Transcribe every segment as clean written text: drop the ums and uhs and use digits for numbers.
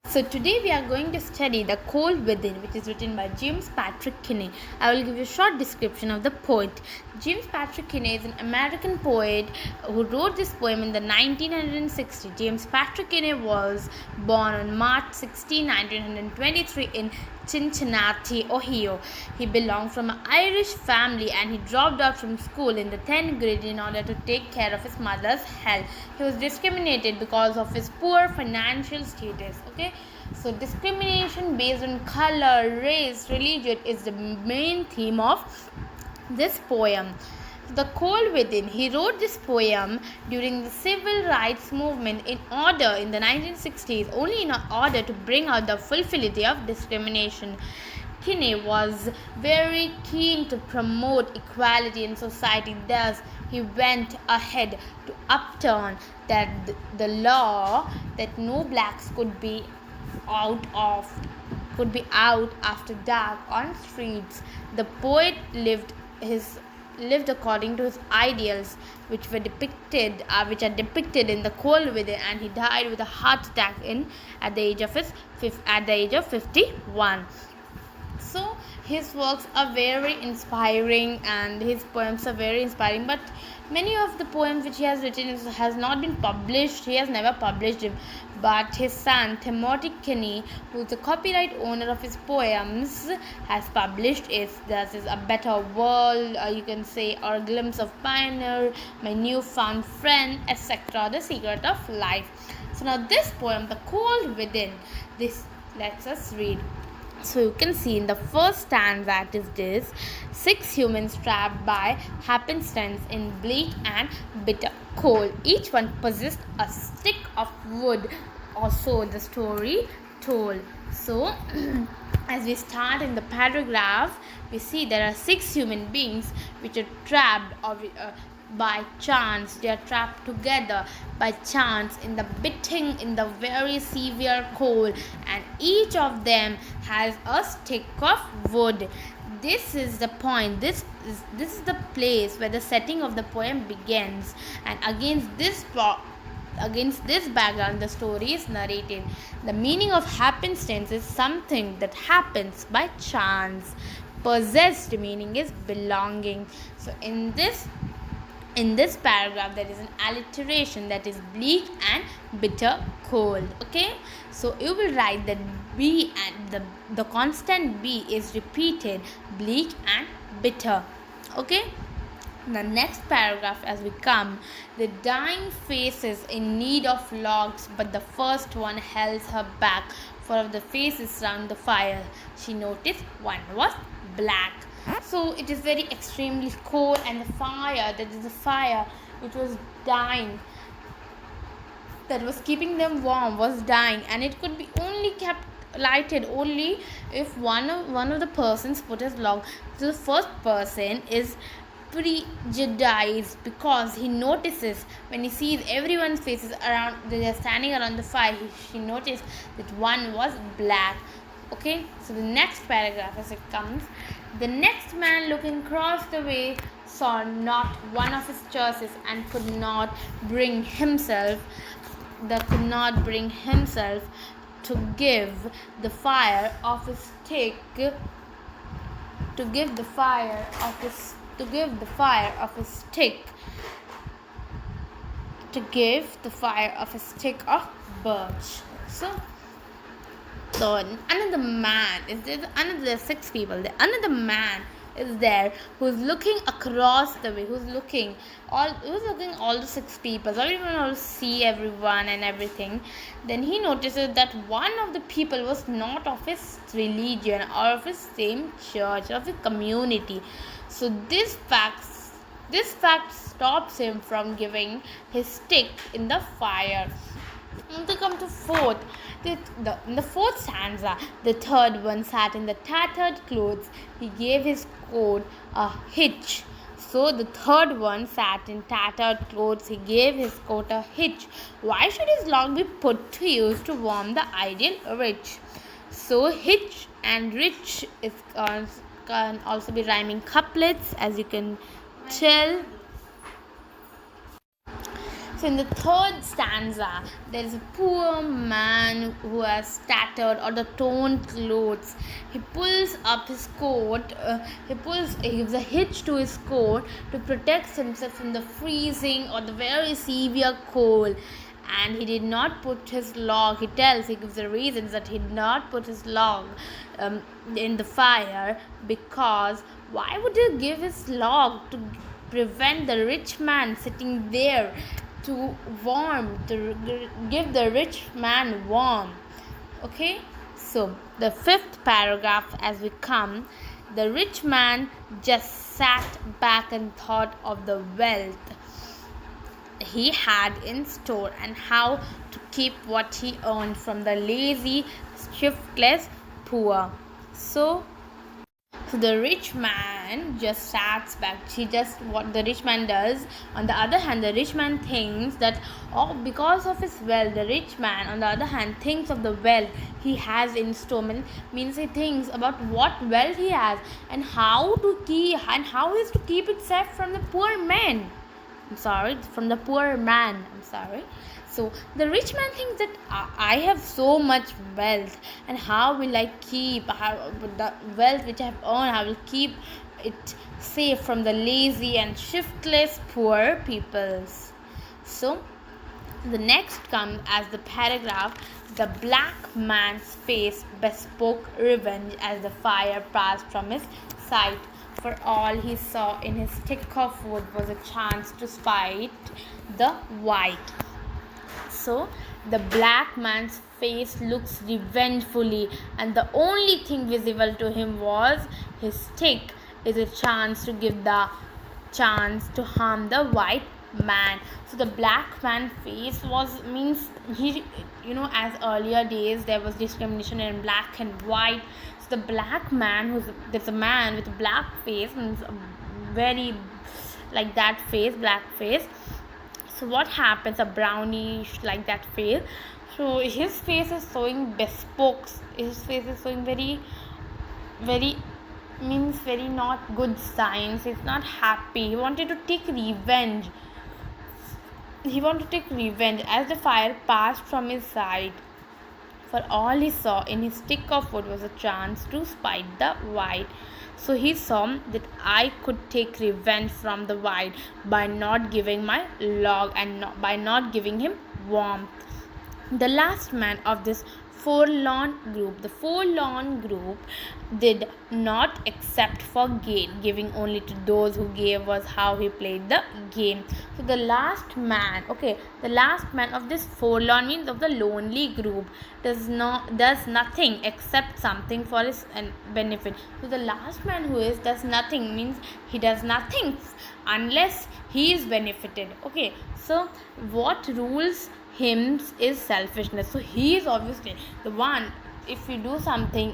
So today we are going to study The Cold Within, which is written by James Patrick Kinney. I will give you a short description of the poet. James Patrick Kinney is an American poet who wrote this poem in the 1960. James Patrick Kinney was born on March 16, 1923 in Cincinnati, Ohio. He belonged from an Irish family and he dropped out from school in the 10th grade in order to take care of his mother's health. He was discriminated because of his poor financial status. Okay, so discrimination based on color, race, religion is the main theme of this poem. The Cold Within. He wrote this poem during the civil rights movement in the 1960s, only in order to bring out the futility of discrimination. Kinney was very keen to promote equality in society. Thus, he went ahead to upturn the law that no blacks could be out after dark on streets. The poet lived according to his ideals, which are depicted in The Cold Within, and he died with a heart attack at the age of 51. So his works are very inspiring and his poems are very inspiring, but many of the poems which he has written has not been published. He has never published them, but his son Timothy Kinney, who is the copyright owner of his poems, has published it. This is A Better World, you can say, or A Glimpse of Pioneer, My Newfound Friend, etc., The Secret of Life. So now this poem, The Cold Within, this lets us read. So you can see in the first stanza, it is this: 6 humans trapped by happenstance in bleak and bitter cold. Each one possessed a stick of wood, or so the story told. So as we start in the paragraph, we see there are 6 human beings which are trapped by chance. They are trapped together by chance in the very severe cold, and each of them has a stick of wood. This is the point. This is the place where the setting of the poem begins, and against this background the story is narrated. The meaning of happenstance is something that happens by chance. Possessed meaning is belonging. So in this paragraph there is an alliteration, that is bleak and bitter cold. Okay, so you will write that B and the constant B is repeated, bleak and bitter. Okay, the next paragraph, as we come: the dying face is in need of logs, but the first one held her back, for of the faces round the fire she noticed one was black. So it is very extremely cold, and the fire which was dying, that was keeping them warm, was dying, and it could be only kept lighted only if one of the persons put his log. So the first person is prejudiced because he notices, when he sees everyone's faces around, they are standing around the fire, she noticed that one was black. Okay, so the next paragraph, as it comes: the next man looking across the way saw not one of his choices, and could not bring himself to give the fire of his stick of birch. So another man is there. Another 6 people there. Another man is there who's looking across the way, who's looking all the 6 people, so everyone will see everyone and everything. Then he notices that one of the people was not of his religion or of his same church, of his community. So this fact stops him from giving his stick in the fire. To come to fourth, in the fourth stanza, the third one sat in the tattered clothes. He gave his coat a hitch. So the third one sat in tattered clothes. He gave his coat a hitch. Why should his log be put to use to warm the ideal rich? So hitch and rich can also be rhyming couplets, as you can tell. So in the third stanza, there is a poor man who has tattered or the torn clothes. He pulls up his coat. He gives a hitch to his coat to protect himself from the freezing or the very severe cold. And he did not put his log. He gives the reasons that he did not put his log in the fire, because why would he give his log to prevent the rich man sitting there to give the rich man warm? Okay, so the fifth paragraph, as we come, the rich man just sat back and thought of the wealth he had in store and how to keep what he earned from the lazy, shiftless poor. So the rich man just sat back. What the rich man does. On the other hand, the rich man thinks that, because of his wealth, the rich man, on the other hand, thinks of the wealth he has in store. Means he thinks about what wealth he has and how he is to keep it safe from the poor man. From the poor man. So the rich man thinks that I have so much wealth, and how will I keep the wealth which I have earned? I will keep it safe from the lazy and shiftless poor peoples. So the next comes as the paragraph. The black man's face bespoke revenge as the fire passed from his sight. For all he saw in his stick of wood was a chance to spite the white. So the black man's face looks revengefully, and the only thing visible to him was his stick. Is a chance to give the chance to harm the white man. So the black man face means he, as earlier days there was discrimination in black and white. So the black man, there's a man with a black face, means very like that face, black face. So what happens, a brownish like that face. So his face is showing bespoke. His face is showing very not good signs. He's not happy. He wanted to take revenge as the fire passed from his side. For all he saw in his stick of wood was a chance to spite the white. So he saw that I could take revenge from the white by not giving my log and by not giving him warmth. The last man of this forlorn group did not accept for gain. Giving only to those who gave was how he played the game. So the last man of this forlorn, means of the lonely group, does nothing except something for his benefit. So the last man does nothing, means he does nothing unless he is benefited. Okay, so what rules him is selfishness. So he is obviously the one. If you do something,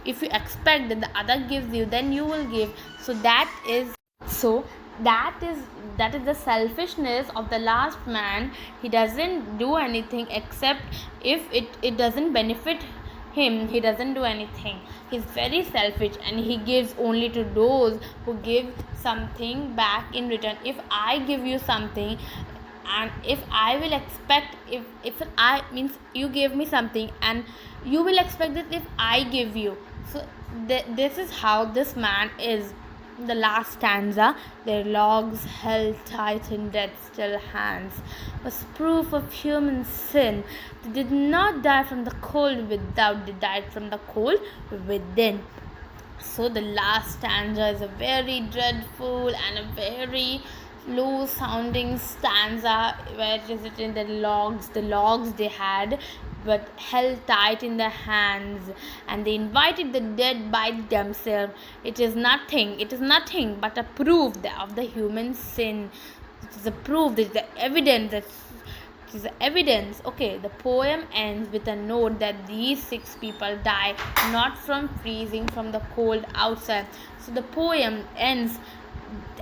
if you expect that the other gives you, then you will give. So that is the selfishness of the last man. He doesn't do anything except if it doesn't benefit him. He doesn't do anything. He's very selfish, and he gives only to those who give something back in return. If I give you something, and if I will expect, if I means you gave me something and you will expect that if I give you. So this is how this man is. The last stanza, their logs held tight in dead still hands, was proof of human sin. They did not die from the cold without, they died from the cold within. So the last stanza is a very dreadful and a very low sounding stanza, where it is written the logs they had but held tight in their hands, and they invited the dead by themselves. It is nothing but a proof of the human sin. It is a proof, it is the evidence. Okay, the poem ends with a note that these 6 people died not from freezing from the cold outside. So the poem ends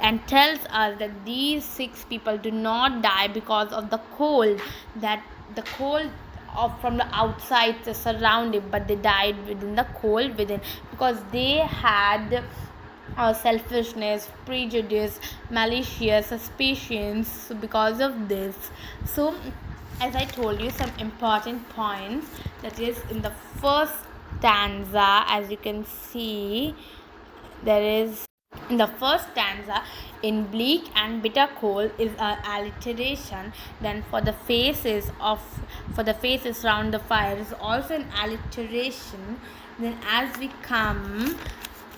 and tells us that these 6 people do not die because of the cold, from the outside the surrounding, but they died within the cold within, because they had selfishness, prejudice, malicious, suspicions. So because of this, so as I told you, some important points, that is in the first stanza, as you can see, there is in the first stanza, in bleak and bitter cold is an alliteration. Then for the faces round the fire is also an alliteration. Then as we come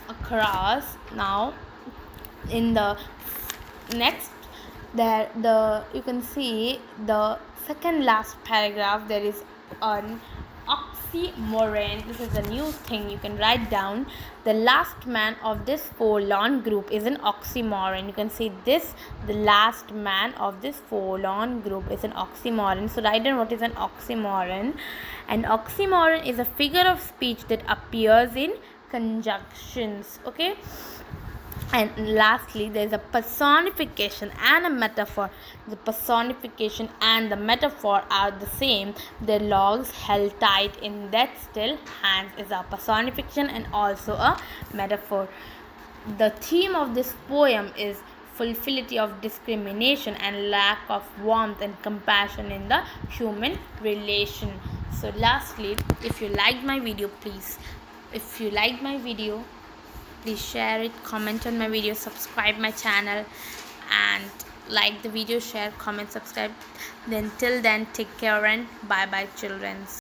across now, in the next, there the you can see the second last paragraph, there is an oxymoron. This is a new thing you can write down. The last man of this forlorn group is an oxymoron. You can see this, the last man of this forlorn group is an oxymoron. So write down what is an oxymoron. An oxymoron is a figure of speech that appears in conjunctions. Okay. And lastly, there is a personification and a metaphor. The personification and the metaphor are the same. The logs held tight in that still hands is a personification and also a metaphor. The theme of this poem is futility of discrimination and lack of warmth and compassion in the human relation. So lastly, if you liked my video, please share it, comment on my video, subscribe my channel, and like the video, share, comment, subscribe. Then till then, take care and bye bye children.